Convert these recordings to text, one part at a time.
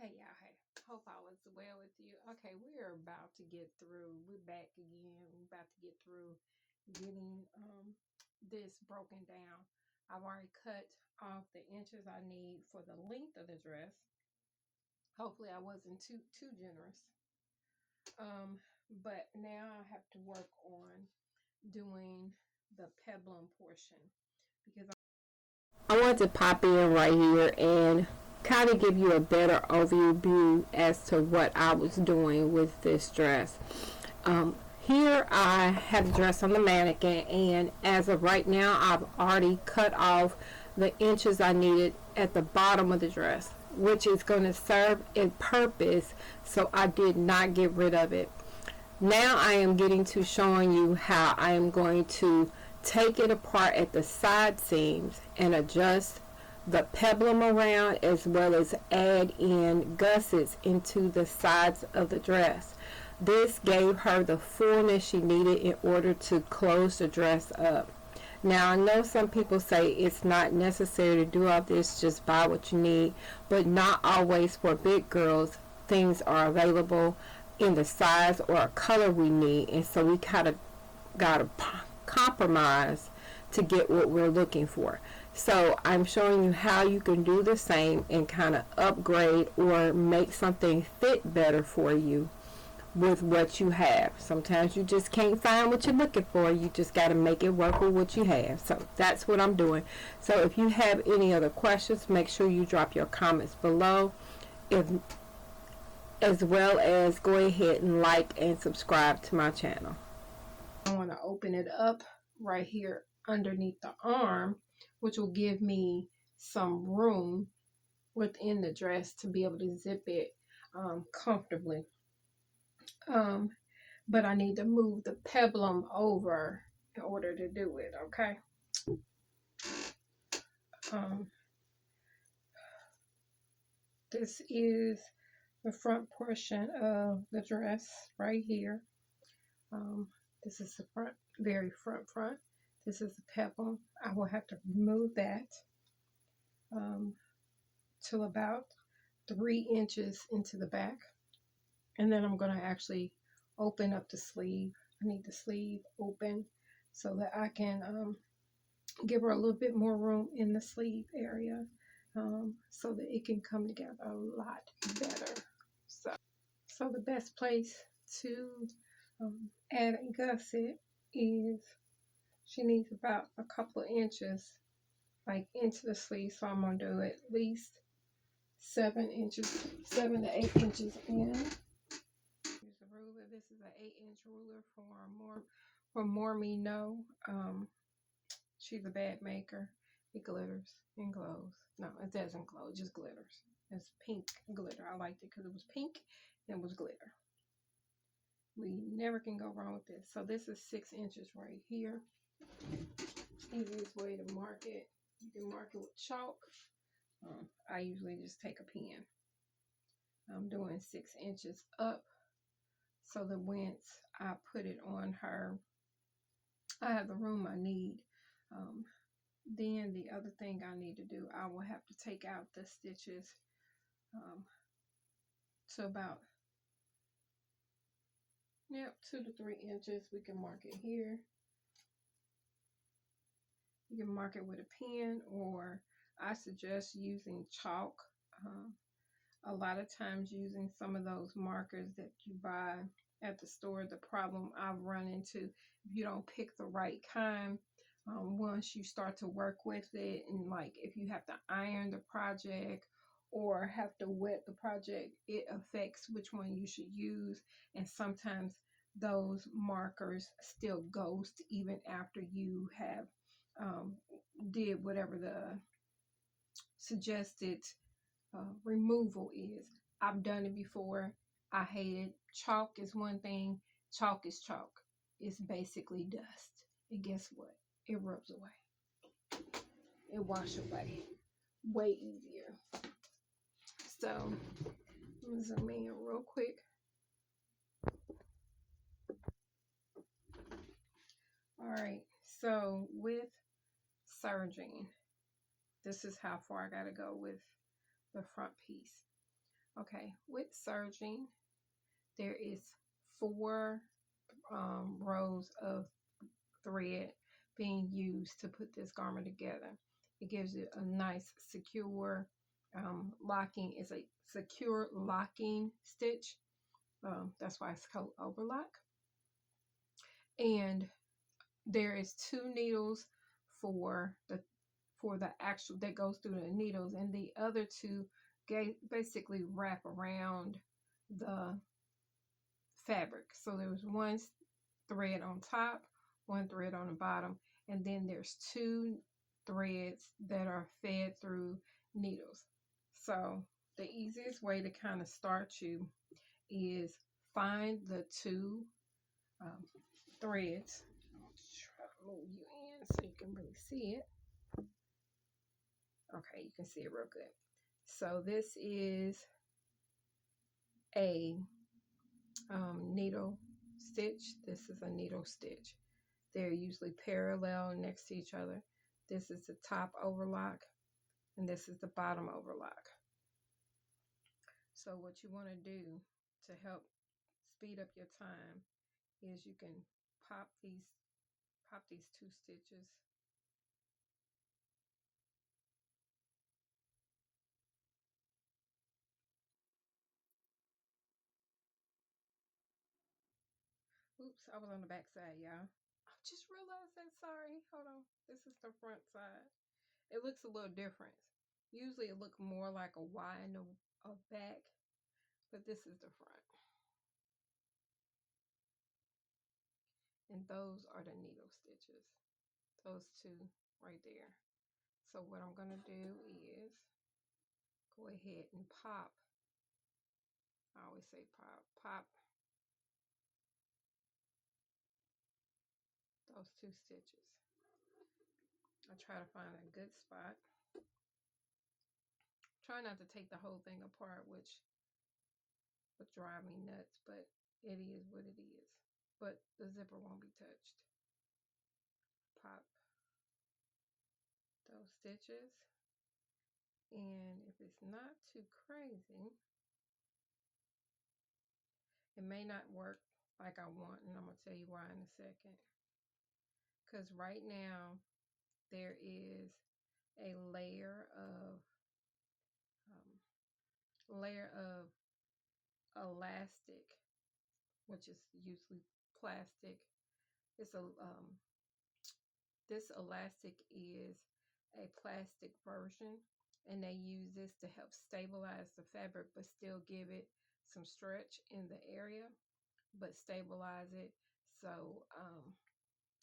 Hey y'all, hey. Hope all is well with you. Okay, we're about to get through. We're back again. We're about to get through getting this broken down. I've already cut off the inches I need for the length of the dress. Hopefully I wasn't too generous. But now I have to work on doing the peplum portion because I want to pop in right here and kind of give you a better overview as to what I was doing with this dress. Here I have the dress on the mannequin, and as of right now I've already cut off the inches I needed at the bottom of the dress, which is going to serve a purpose, so I did not get rid of it. Now I am getting to showing you how I am going to take it apart at the side seams and adjust the peplum around, as well as add in gussets into the sides of the dress. This gave her the fullness she needed in order to close the dress up. Now I know some people say it's not necessary to do all this, just buy what you need, but not always. For big girls, things are available in the size or color we need, and so we kind of gotta compromise to get what we're looking for. So I'm showing you how you can do the same and kind of upgrade or make something fit better for you with what you have. Sometimes you just can't find what you're looking for. You just got to make it work with what you have. So that's what I'm doing. So if you have any other questions, make sure you drop your comments below. As well as go ahead and like and subscribe to my channel. I want to open it up right here underneath the arm, which will give me some room within the dress to be able to zip it comfortably. But I need to move the peplum over in order to do it, okay? This is the front portion of the dress right here. This is the front, very front. This is the peplum. I will have to remove that till about 3 inches into the back. And then I'm going to actually open up the sleeve. I need the sleeve open so that I can give her a little bit more room in the sleeve area, so that it can come together a lot better. So the best place to add a gusset is, she needs about a couple of inches like into the sleeve. So I'm going to do at least 7 to 8 inches in. Here's the ruler. This is an 8-inch ruler for more me know. She's a bad maker. It glitters and glows. No, it doesn't glow. It just glitters. It's pink glitter. I liked it because it was pink and it was glitter. We never can go wrong with this. So this is 6 inches right here. Easiest way to mark it. You can mark it with chalk. I usually just take a pen. I'm doing 6 inches up, so that once I put it on her, I have the room I need. Then the other thing I need to do, I will have to take out the stitches to about 2 to 3 inches. We can mark it here. You can mark it with a pen, or I suggest using chalk. A lot of times using some of those markers that you buy at the store. The problem I've run into, if you don't pick the right kind, once you start to work with it, and like if you have to iron the project or have to wet the project, it affects which one you should use. And sometimes those markers still ghost even after you have did whatever the suggested removal is. I've done it before. I hate it. Chalk is one thing. Chalk is chalk. It's basically dust. And guess what? It rubs away. It washes away way easier. So let me zoom in real quick. All right. So with serging, this is how far I got to go with the front piece. Okay, with serging, there is 4 rows of thread being used to put this garment together. It gives it a nice secure locking. It's a secure locking stitch. That's why it's called overlock. And there is 2 needles for the actual that goes through the needles, and the other 2 basically wrap around the fabric. So there's 1 thread on top, 1 thread on the bottom, and then there's 2 threads that are fed through needles. So the easiest way to kind of start you is find the 2 threads. I'll try to move you in so you can really see it. Okay, you can see it real good. So this is a needle stitch. This is a needle stitch. They're usually parallel next to each other. This is the top overlock, and this is the bottom overlock. So what you want to do to help speed up your time is you can pop these 2 stitches. Oops, I was on the back side, y'all. I just realized that. Sorry. Hold on. This is the front side. It looks a little different. Usually it looks more like a Y in the back, but this is the front. And those are the needle stitches. Those 2 right there. So what I'm going to do is go ahead and pop. I always say pop those 2 stitches. I try to find a good spot. Try not to take the whole thing apart, which would drive me nuts, but it is what it is. But the zipper won't be touched. Pop those stitches, and if it's not too crazy, it may not work like I want, and I'm going to tell you why in a second. Because right now there is a layer of elastic, which is usually plastic. It's a this elastic is a plastic version, and they use this to help stabilize the fabric but still give it some stretch in the area, but stabilize it. So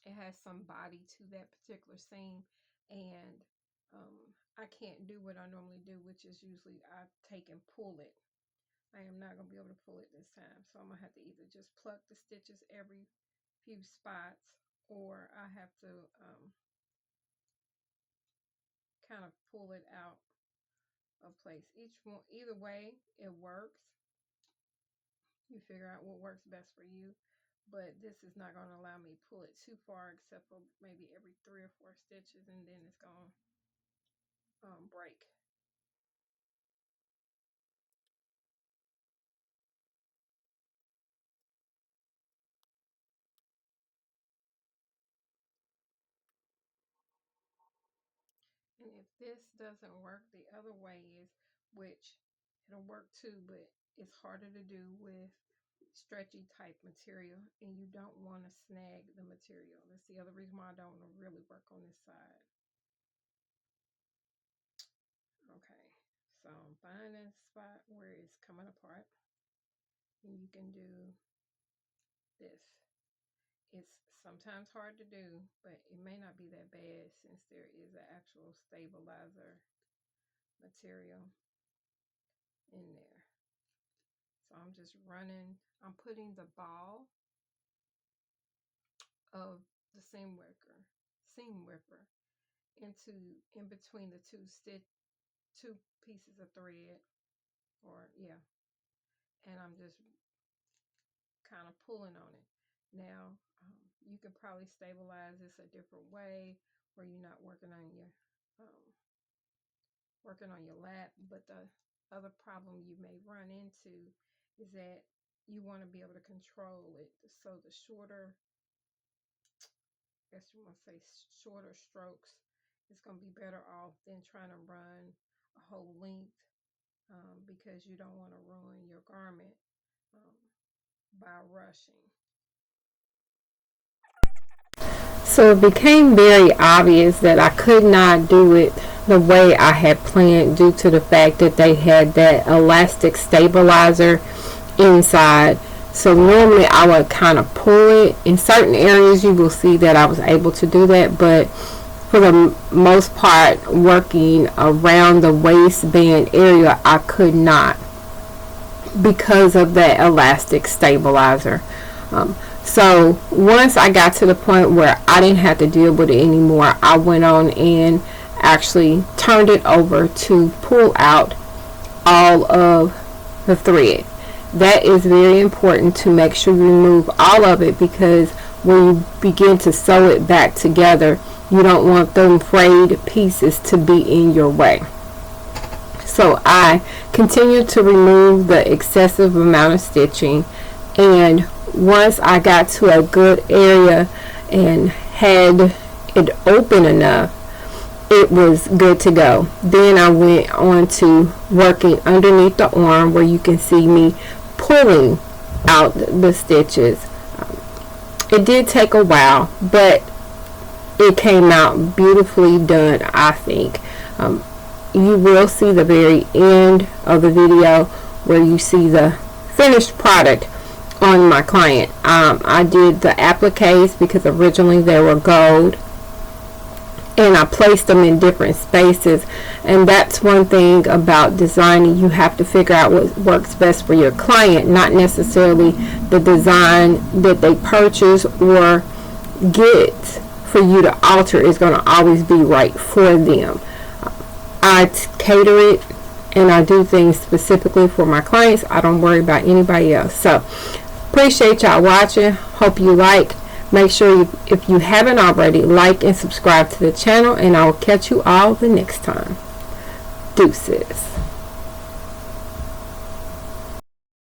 it has some body to that particular seam, and I can't do what I normally do, which is usually I take and pull it. I am not going to be able to pull it this time, so I'm going to have to either just pluck the stitches every few spots, or I have to kind of pull it out of place. Either way, it works. You figure out what works best for you, but this is not going to allow me to pull it too far, except for maybe every 3 or 4 stitches, and then it's going to break. And if this doesn't work, the other way is, which it'll work too, but it's harder to do with stretchy type material, and you don't want to snag the material. That's the other reason why I don't really work on this side. Okay, so I'm finding a spot where it's coming apart, and you can do this. It's sometimes hard to do, but it may not be that bad since there is an actual stabilizer material in there. So I'm just running, I'm putting the ball of the seam ripper in between the 2 pieces of thread, or yeah, and I'm just kind of pulling on it. Now you could probably stabilize this a different way where you're not working on your lap, but other problem you may run into is that you want to be able to control it. So the shorter, I guess you want to say shorter strokes is going to be better off than trying to run a whole length, because you don't want to ruin your garment by rushing. So it became very obvious that I could not do it the way I had planned due to the fact that they had that elastic stabilizer inside. So normally I would kind of pull it. In certain areas you will see that I was able to do that, but for the most part, working around the waistband area, I could not because of that elastic stabilizer. So once I got to the point where I didn't have to deal with it anymore, I went on and actually turned it over to pull out all of the thread. That is very important to make sure you remove all of it, because when you begin to sew it back together, you don't want them frayed pieces to be in your way. So I continued to remove the excessive amount of stitching, and once I got to a good area and had it open enough, it was good to go. Then I went on to working underneath the arm, where you can see me pulling out the stitches. It did take a while, but it came out beautifully done, I think. You will see the very end of the video where you see the finished product on my client. I did the appliques because originally they were gold, and I placed them in different spaces, and that's one thing about designing. You have to figure out what works best for your client, not necessarily the design that they purchase or get for you to alter is going to always be right for them. I cater it, and I do things specifically for my clients. I don't worry about anybody else. So appreciate y'all watching. Hope you like. Make sure if you haven't already, like and subscribe to the channel, and I will catch you all the next time. Deuces.